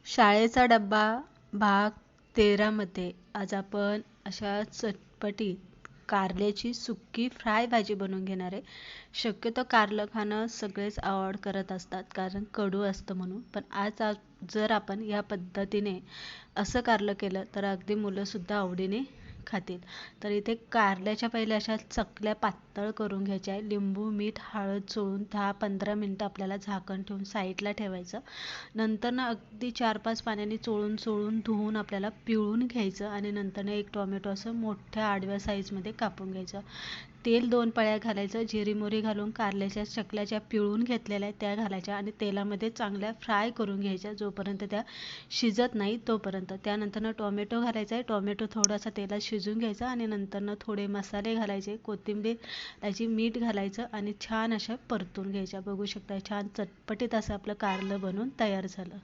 शाळेचा डब्बा भाग 13 मध्ये आज आपण अशा चटपटीत कारल्याची सुक्की फ्राय भाजी बनवून घेणार आहे. शक्यतो कारलं खाणं सगळेच आवड करत असतात कारण कडू असतं म्हणून. पण जर आपण या पद्धतीने असं कारलं केलं तर अगदी मुलंसुद्धा आवडीने खातील. तर इथे कारल्याच्या पहिले अशा चकल्या पातळ करून घ्यायच्या आहे. लिंबू, मीठ, हळद चोळून 10-15 मिनटं आपल्याला झाकण ठेवून साईडला ठेवायचं. नंतर ना अगदी 4-5 पाण्याने चोळून चोळून धुवून आपल्याला पिळून घ्यायचं आणि नंतर एक टोमॅटो असं मोठ्या आडव्या साईजमध्ये कापून घ्यायचं. तेल 2 पळ्या घालायचं. जिरी मोहरी घालून कारल्याच्या चकल्या ज्या पिळून घेतलेल्या आहेत त्या घालायच्या आणि तेलामध्ये चांगल्या फ्राय करून घ्यायच्या जोपर्यंत त्या शिजत नाही तोपर्यंत. त्यानंतर टोमॅटो घालायचा आहे. टोमॅटो थोडासा तेलात शिजून घ्यायचा आणि नंतर थोडे मसाले घालायचे, कोथिंबीर घालायची, मीठ घालायचं आणि छान अशा परतून घ्यायच्या. बघू शकता छान चटपटीत असं आपलं कारलं बनवून तयार झालं.